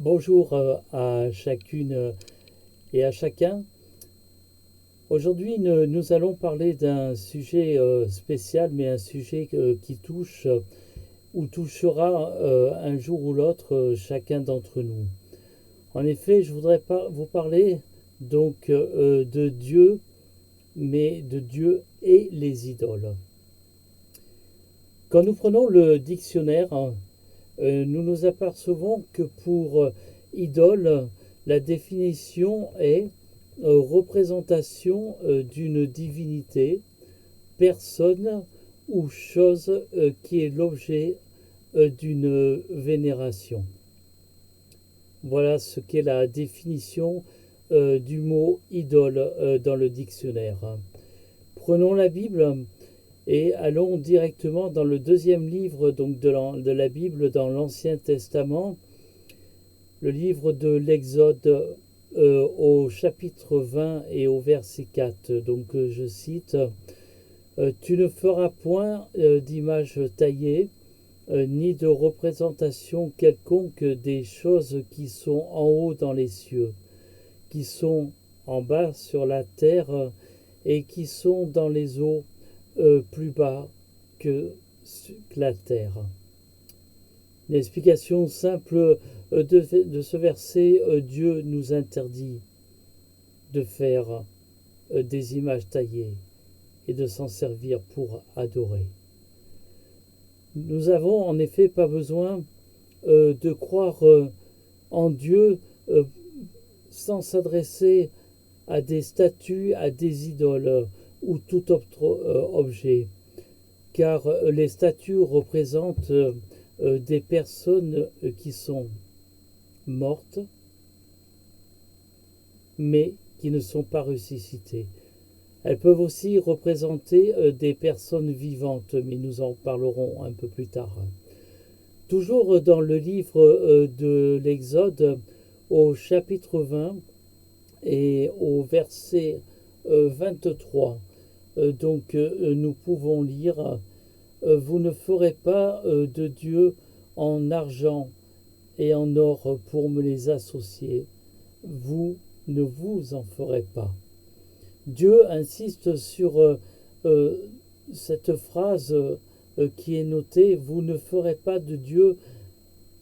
Bonjour à chacune et à chacun. Aujourd'hui, nous allons parler d'un sujet spécial, mais un sujet qui touche ou touchera un jour ou l'autre chacun d'entre nous. En effet, je voudrais vous parler donc de Dieu, mais de Dieu et les idoles. Quand nous prenons le dictionnaire, nous nous apercevons que pour idole, la définition est représentation d'une divinité, personne ou chose qui est l'objet d'une vénération. Voilà ce qu'est la définition du mot idole dans le dictionnaire. Prenons la Bible et allons directement dans le deuxième livre donc de la Bible dans l'Ancien Testament, le livre de l'Exode au chapitre 20 et au verset 4. Donc je cite Tu ne feras point d'image taillée, ni de représentation quelconque des choses qui sont en haut dans les cieux, qui sont en bas sur la terre et qui sont dans les eaux plus bas que la terre. L'explication simple de ce verset, Dieu nous interdit de faire des images taillées et de s'en servir pour adorer. Nous avons en effet pas besoin de croire en Dieu sans s'adresser à des statues, à des idoles ou tout autre objet, car les statues représentent des personnes qui sont mortes, mais qui ne sont pas ressuscitées. Elles peuvent aussi représenter des personnes vivantes, mais nous en parlerons un peu plus tard. Toujours dans le livre de l'Exode, au chapitre 20 et au verset 23, nous pouvons lire Vous ne ferez pas de Dieu en argent et en or pour me les associer. Vous ne vous en ferez pas. Dieu insiste sur cette phrase qui est notée Vous ne ferez pas de Dieu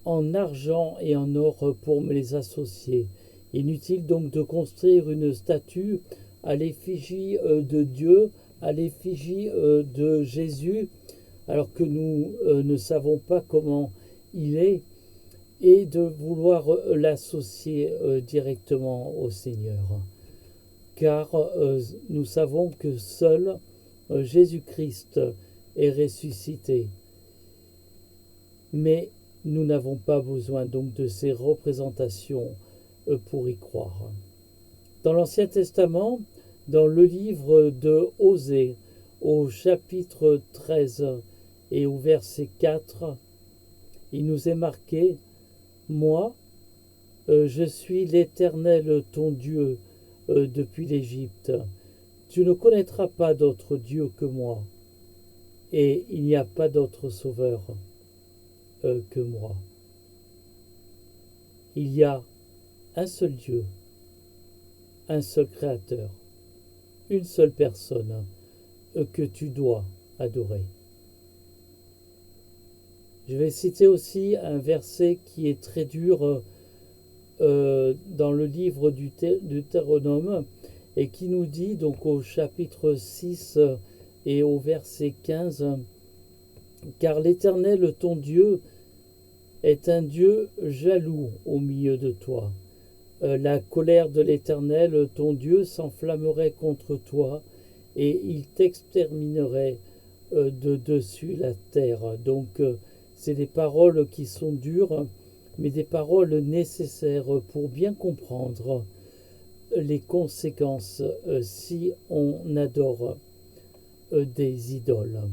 en argent et en or pour me les associer. Inutile donc de construire une statue à l'effigie de Dieu, à l'effigie de Jésus, alors que nous ne savons pas comment il est, et de vouloir l'associer directement au Seigneur. Car nous savons que seul Jésus-Christ est ressuscité. Mais nous n'avons pas besoin donc de ces représentations pour y croire. Dans l'Ancien Testament, dans le livre de Osée, au chapitre 13 et au verset 4, il nous est marqué « Moi, je suis l'Éternel ton Dieu depuis l'Égypte. Tu ne connaîtras pas d'autre Dieu que moi, et il n'y a pas d'autre sauveur que moi. » Il y a un seul Dieu, un seul Créateur, une seule personne que tu dois adorer. Je vais citer aussi un verset qui est très dur dans le livre du Deutéronome et qui nous dit donc au chapitre 6 et au verset 15 Car l'Éternel ton Dieu est un Dieu jaloux au milieu de toi. La colère de l'Éternel ton Dieu s'enflammerait contre toi et il t'exterminerait de dessus la terre. Donc c'est des paroles qui sont dures, mais des paroles nécessaires pour bien comprendre les conséquences si on adore des idoles.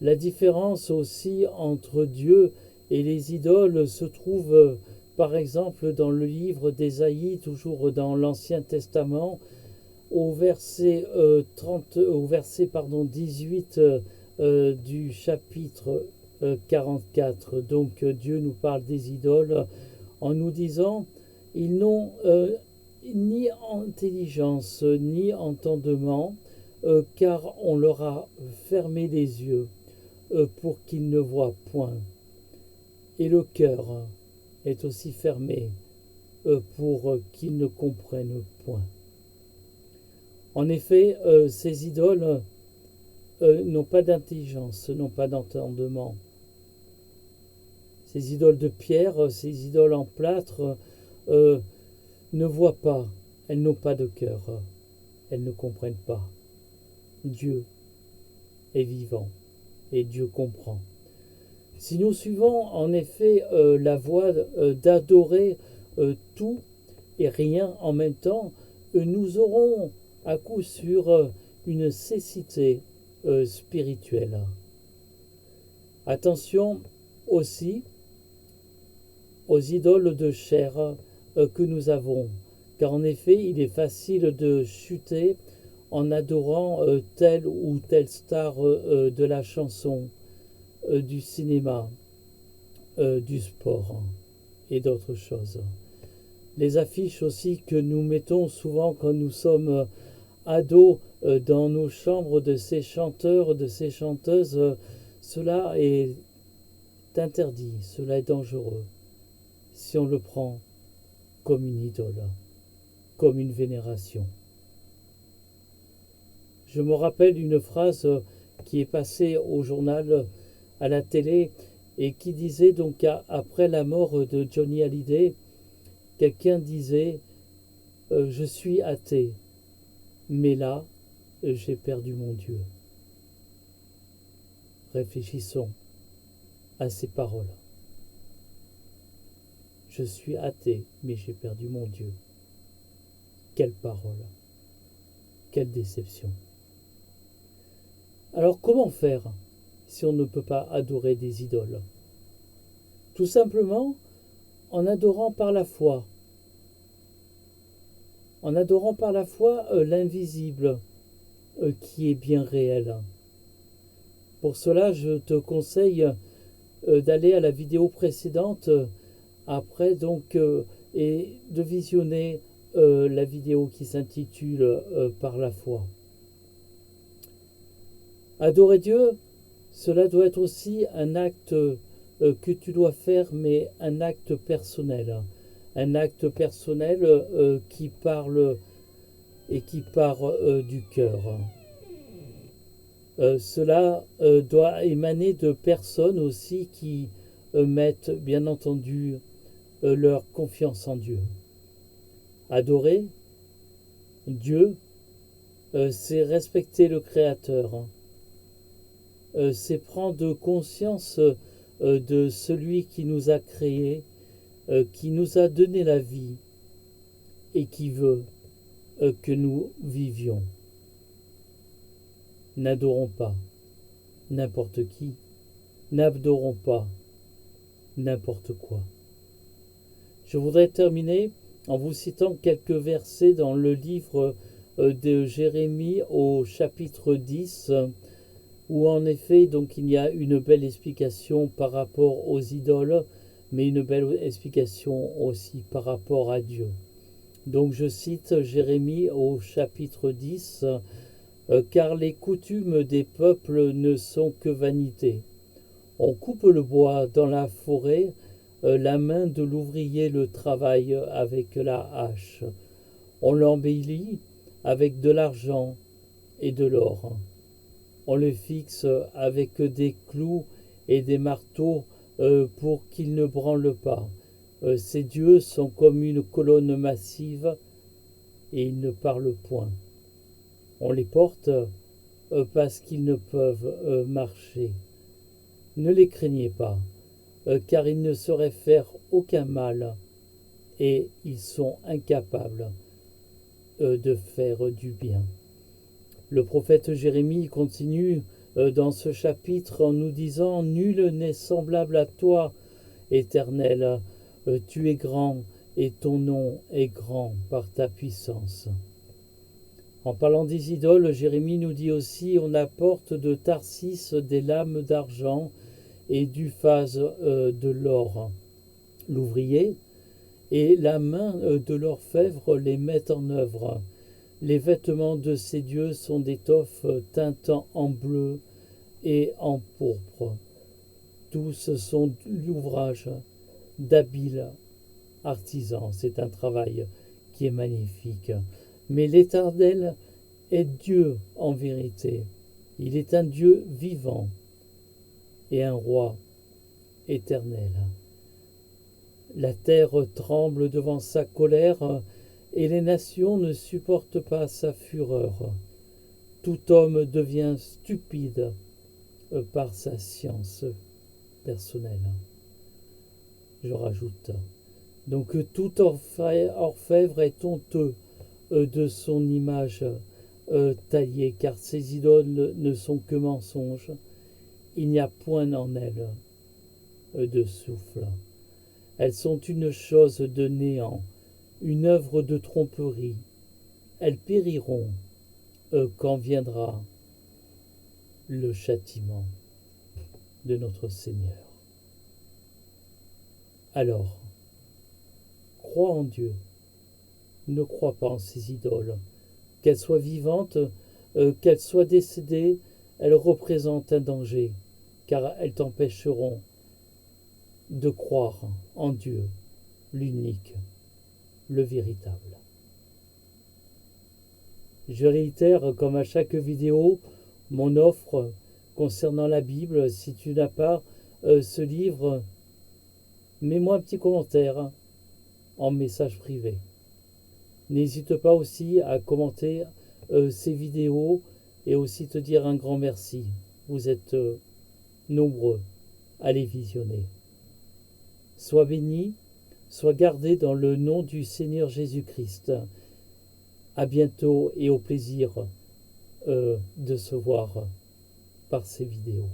La différence aussi entre Dieu et les idoles se trouve par exemple dans le livre d'Ésaïe, toujours dans l'Ancien Testament, au verset 18 du chapitre 44. Donc Dieu nous parle des idoles en nous disant ils n'ont ni intelligence ni entendement, car on leur a fermé les yeux pour qu'ils ne voient point. Et le cœur est aussi fermé pour qu'ils ne comprennent point. En effet, ces idoles n'ont pas d'intelligence, n'ont pas d'entendement. Ces idoles de pierre, ces idoles en plâtre ne voient pas, elles n'ont pas de cœur, elles ne comprennent pas. Dieu est vivant et Dieu comprend. Si nous suivons en effet la voie d'adorer tout et rien en même temps, nous aurons à coup sûr une cécité spirituelle. Attention aussi aux idoles de chair que nous avons, car en effet il est facile de chuter en adorant telle ou telle star de la chanson, du cinéma, du sport et d'autres choses. Les affiches aussi que nous mettons souvent quand nous sommes ados dans nos chambres de ces chanteurs, de ces chanteuses, cela est interdit, cela est dangereux si on le prend comme une idole, comme une vénération. Je me rappelle une phrase qui est passée au journal, à la télé, et qui disait donc après la mort de Johnny Hallyday, quelqu'un disait je suis athée, mais là j'ai perdu mon Dieu. Réfléchissons à ces paroles. Je suis athée, mais j'ai perdu mon Dieu. Quelle parole, quelle déception. Alors comment faire si on ne peut pas adorer des idoles? Tout simplement en adorant par la foi. En adorant par la foi l'invisible qui est bien réel. Pour cela, je te conseille d'aller à la vidéo précédente après donc et de visionner la vidéo qui s'intitule Par la foi. Adorer Dieu, cela doit être aussi un acte que tu dois faire, mais un acte personnel. Un acte personnel qui parle et qui part du cœur. Cela doit émaner de personnes aussi qui mettent bien entendu leur confiance en Dieu. Adorer Dieu, c'est respecter le Créateur. C'est prendre conscience de celui qui nous a créés, qui nous a donné la vie et qui veut que nous vivions. N'adorons pas n'importe qui, n'adorons pas n'importe quoi. Je voudrais terminer en vous citant quelques versets dans le livre de Jérémie au chapitre 10, où en effet donc il y a une belle explication par rapport aux idoles, mais une belle explication aussi par rapport à Dieu. Donc je cite Jérémie au chapitre 10, car les coutumes des peuples ne sont que vanité. On coupe le bois dans la forêt, la main de l'ouvrier le travaille avec la hache. On l'embellit avec de l'argent et de l'or. On le fixe avec des clous et des marteaux pour qu'il ne branle pas. Ces dieux sont comme une colonne massive et ils ne parlent point. On les porte parce qu'ils ne peuvent marcher. Ne les craignez pas, car ils ne sauraient faire aucun mal et ils sont incapables de faire du bien. Le prophète Jérémie continue dans ce chapitre en nous disant « Nul n'est semblable à toi, Éternel, tu es grand et ton nom est grand par ta puissance. » En parlant des idoles, Jérémie nous dit aussi « On apporte de Tarsis des lames d'argent et du phase de l'or. » L'ouvrier et la main de l'orfèvre les met en œuvre. Les vêtements de ces dieux sont d'étoffes teintant en bleu et en pourpre. Tous sont l'ouvrage d'habiles artisans. C'est un travail qui est magnifique. Mais l'Éternel est Dieu en vérité. Il est un Dieu vivant et un roi éternel. La terre tremble devant sa colère et les nations ne supportent pas sa fureur. Tout homme devient stupide par sa science personnelle. Je rajoute. Donc tout orfèvre est honteux de son image taillée, car ces idoles ne sont que mensonges. Il n'y a point en elles de souffle. Elles sont une chose de néant, une œuvre de tromperie. Elles périront quand viendra le châtiment de notre Seigneur. Alors, crois en Dieu, ne crois pas en ces idoles. Qu'elles soient vivantes, qu'elles soient décédées, elles représentent un danger, car elles t'empêcheront de croire en Dieu, l'unique, le véritable. Je réitère, comme à chaque vidéo, mon offre concernant la Bible. Si tu n'as pas ce livre, mets-moi un petit commentaire en message privé. N'hésite pas aussi à commenter ces vidéos et aussi te dire un grand merci. Vous êtes nombreux à les visionner. Sois béni, sois gardé dans le nom du Seigneur Jésus-Christ. À bientôt et au plaisir de se voir par ces vidéos.